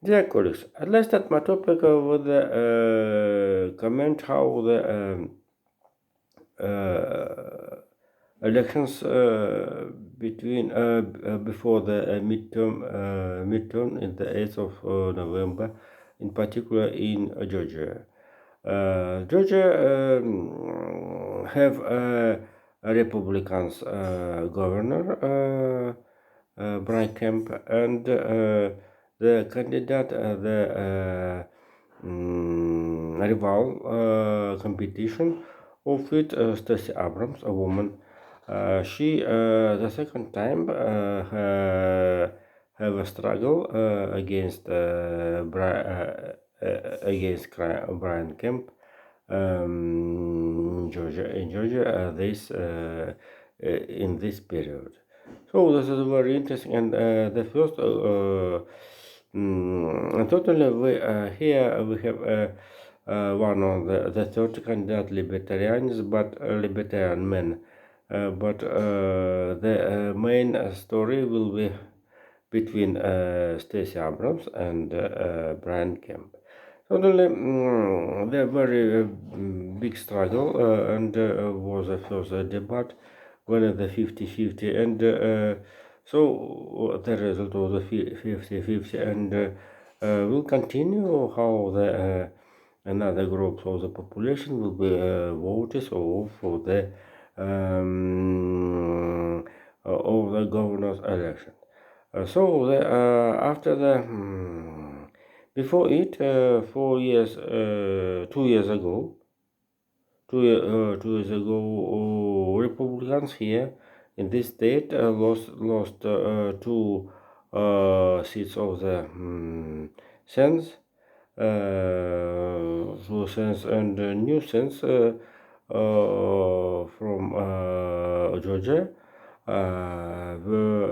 Dear colleagues, I'd like to start my topic with the comment how the uh, elections between before the midterm in the 8th of November, in particular in Georgia. Georgia have a Republicans governor, Brian Kemp, and the candidate, rival competition of it, Stacey Abrams, a woman. She the second time have a struggle against Brian Kemp, in Georgia, in this period. So this is very interesting, and the first, totally here we have one of the third candidate libertarians, but libertarian men. But the main story will be between Stacey Abrams and Brian Kemp. Totally, the very big struggle, and was a first debate, when the 50-50, and so the result was the 50-50, and will continue how the another group of the population will be voted or for the of the governor's election. After the before it, 4 years, 2 years ago, 2 years ago, Republicans here in this state lost two seats of the Senate, Sense and New Sense from Georgia, were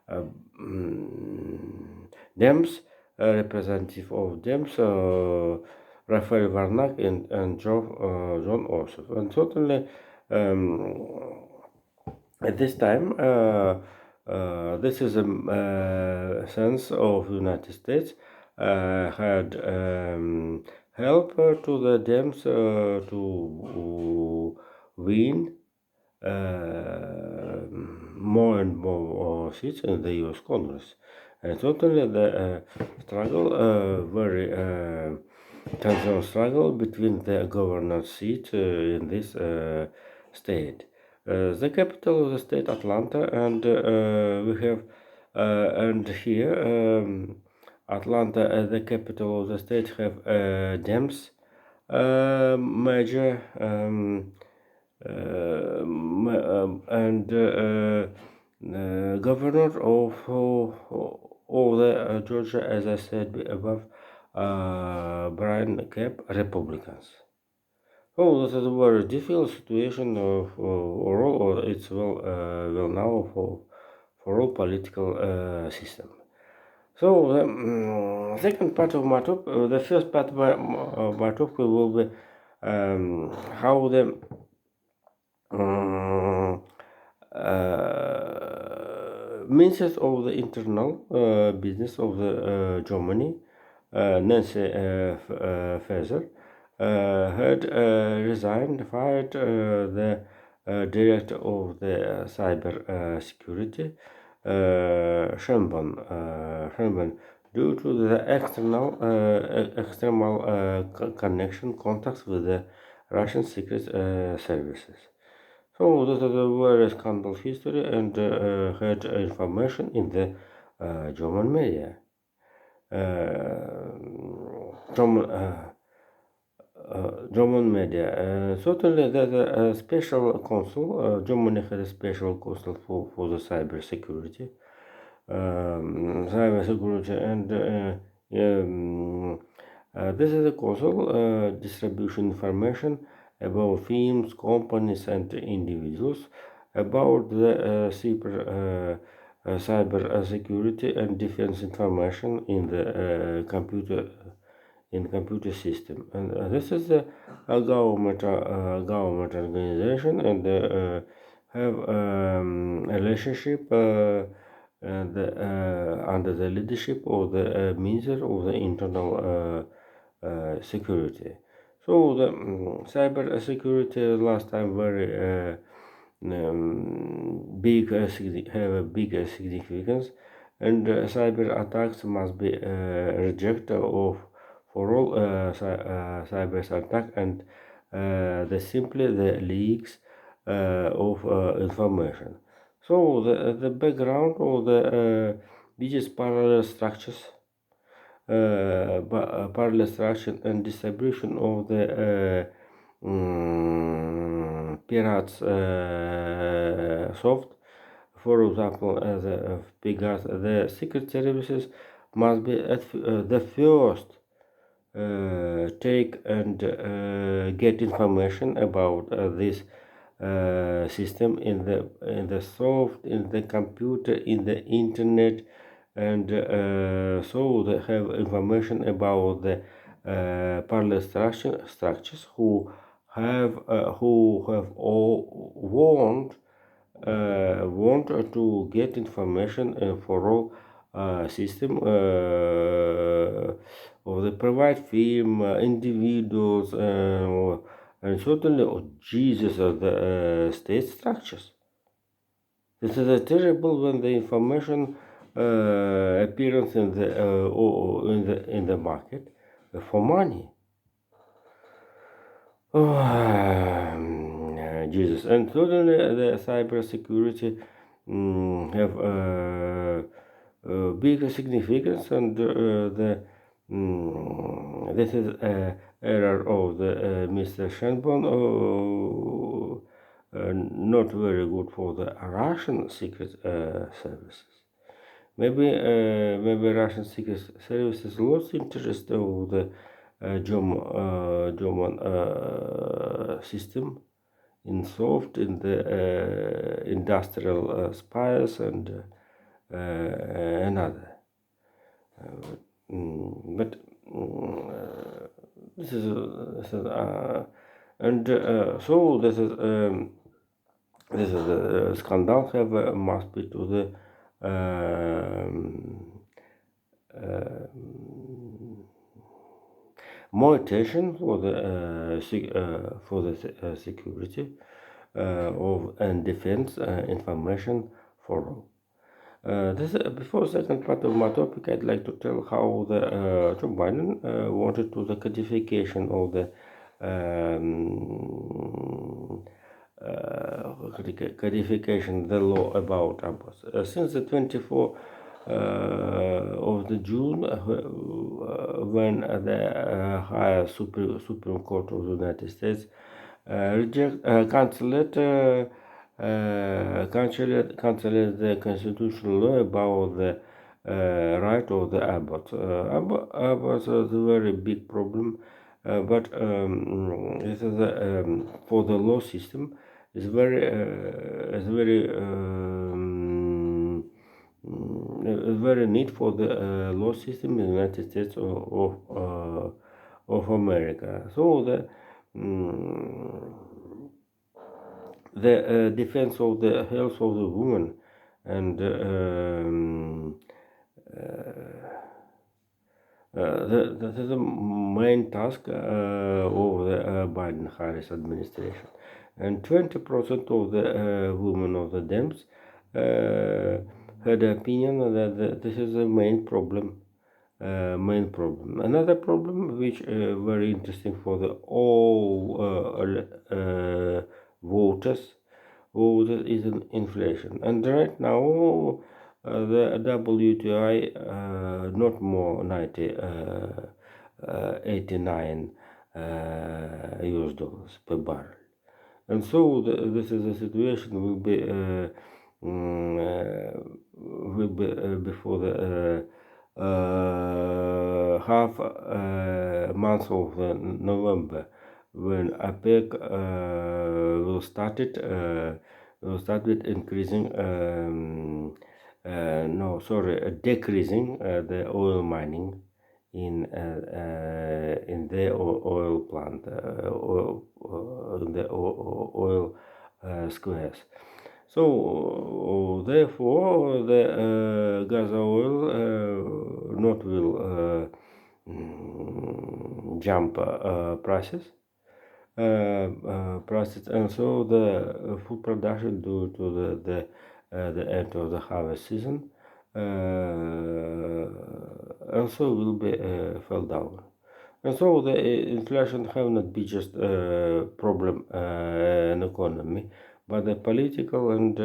uh, mm, Dems, representative of Dems, Raphael Warnock, and John Ossoff. And certainly, um, at this time, this is a sense of United States had help to the Dems to win more and more seats in the U.S. Congress. And totally the struggle, very tension struggle between the governor seat in this state. The capital of the state, Atlanta, and we have, and here, Atlanta, the capital of the state, have Dems major. And governor of all the Georgia, as I said above, Brian Kemp, Republicans. Oh, this is a very difficult situation overall, or it's well now for all political system. So the second part of my talk, the first part of my talk will be how the Minister of the Internal Business of the Germany, Nancy Faeser, had resigned, fired the director of the cyber security, Schönborn, due to the external connection contacts with the Russian secret services. So that is a very scandal history, and had information in the German media. German, German media. Certainly, there's a special council. Germany had a special council for the cyber security, and this is a council distribution information about firms, companies, and individuals about the cyber security and defense information in the computer system. And this is a government organization, and have relationship under the leadership of the Minister of the Internal Security. So the cyber security last time very big have a big significance, and cyber attacks must be rejected of for all cyber attack, and the simply the leaks of information. So the background of the biggest parallel structures, parallel structure and distribution of the pirates soft. For example, because the secret services must be at the first take and get information about this system in the soft, in the computer, in the internet, and so they have information about the parallel structures who have all want to get information for all system of the private firm, individuals, and certainly Jesus of the state structures. This is terrible when the information appearance in the market for money. Jesus, and certainly the cyber security have big significance, and this is error of the Mr. Shanbon, not very good for the Russian secret services. Maybe Russian secret services lost interest of the German system in soft, in the industrial spies and another. But this is and so this is a scandal have must be to the more attention for the security of and defense information for all. This before second part of my topic, I'd like to tell how the Joe Biden wanted to the codification of the codification the law about aborts. Since the 24th of the June, when the higher Supreme Court of the United States cancelled the constitutional law about the right of the abort. Abort is a very big problem, but this is for the law system. It's very need for the law system in the United States of America. So the defense of the health of the woman and that is the main task of the Biden-Harris administration. And 20% of the women of the Dems had the opinion that this is the main problem. Another problem, which very interesting for the all voters, is an inflation. And right now, the WTI not more 89 US dollars per barrel. And so this is a situation will be before the half month of November, when APEC will start with increasing decreasing the oil mining in the oil plant, in the oil squares. So therefore, the gas oil not will jump prices, and so the food production due to the end of the harvest season also will be fell down. And so the inflation have not be just a problem in economy, but the political and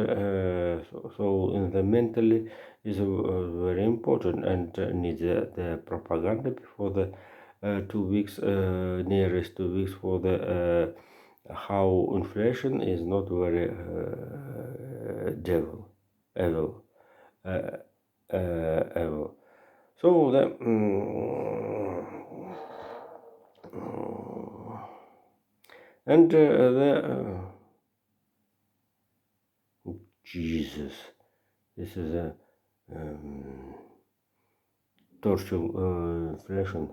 so in the mentally is very important and needs the propaganda before the 2 weeks, nearest 2 weeks for the how inflation is not very devil, evil, uh, evil. So the and the Jesus, this is a torture inflation.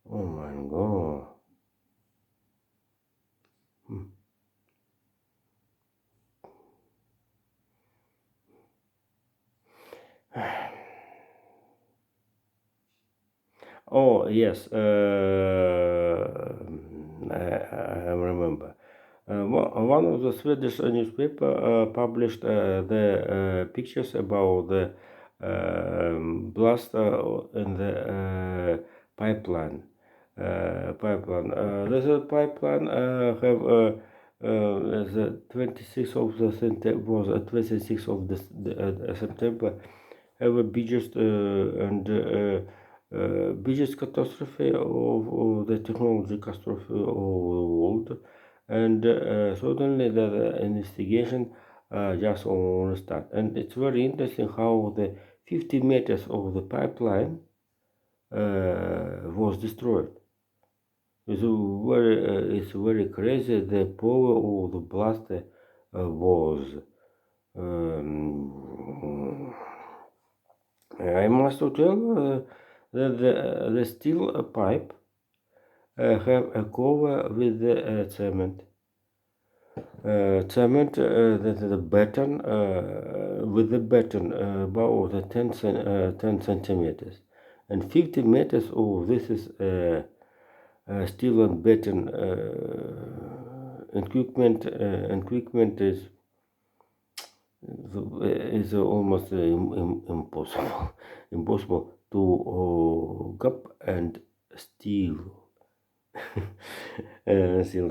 Oh my God. Oh yes, I remember. One of the Swedish newspaper published the pictures about the blast in the pipeline. This pipeline have the 26th of the September was 26th of the September have a biggest and biggest catastrophe of the technology catastrophe of the world, and suddenly the investigation just on start. And it's very interesting how the 50 meters of the pipeline was destroyed. It's very crazy the power of the blast was. Um, I must tell that the steel pipe have a cover with the cement. Cement that the batten with the batten about the 10 centimeters, and 50 meters. Oh, this is steel and batten equipment. Equipment is almost impossible impossible to gap and steal.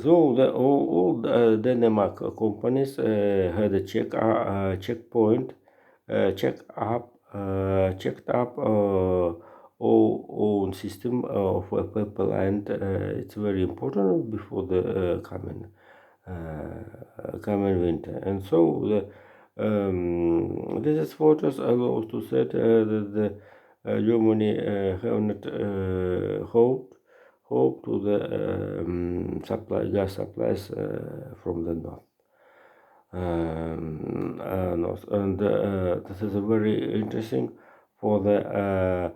So all the Denmark companies had a checkpoint, checked up all own system of people, and it's very important before the coming winter. And so this is photos allows to set that the Germany have not hope to the gas supplies from the north. And this is very interesting for the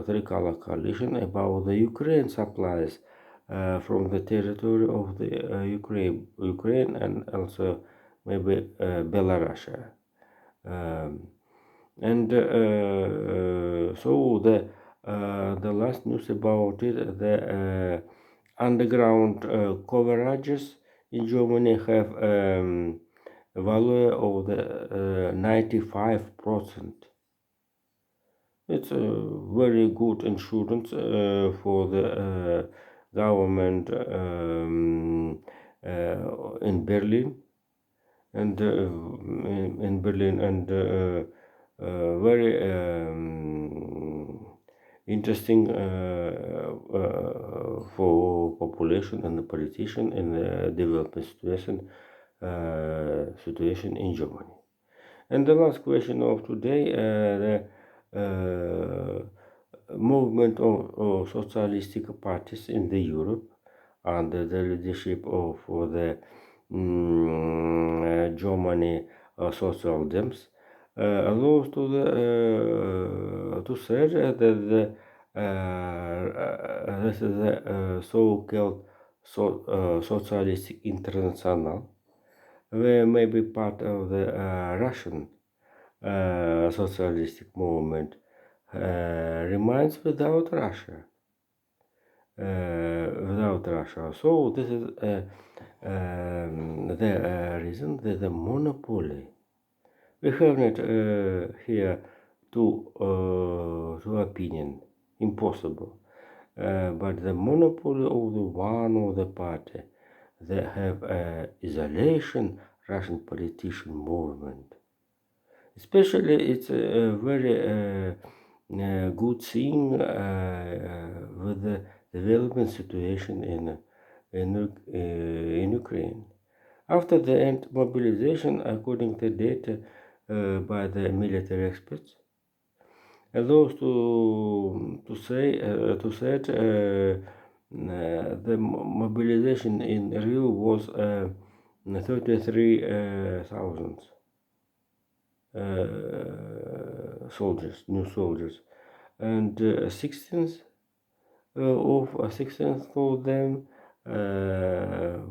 three-color coalition about the Ukraine supplies from the territory of the Ukraine and also maybe Belarus. And so the last news about it, the underground coverages in Germany have a value of the 95%. It's a very good insurance for the government in Berlin and in Berlin, and very interesting for population and the politician in the development situation in Germany. And the last question of today, the movement of socialistic parties in the Europe under the leadership of the Germany Social Dems allows to the to say that this is the so-called Socialistic International were maybe part of the Russian socialistic movement, remains without Russia. Without Russia. So this is the reason that the monopoly. We have not here two opinion. Impossible. But the monopoly of the one of the party, they have isolation Russian politician movement. Especially, it's a very good thing with the development situation in Ukraine. After the end mobilization, according to data by the military experts, those to say the mobilization in Rio was 33,000 soldiers, new soldiers, and 16th of them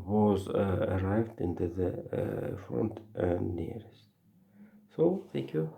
was arrived into the front nearest. So thank you.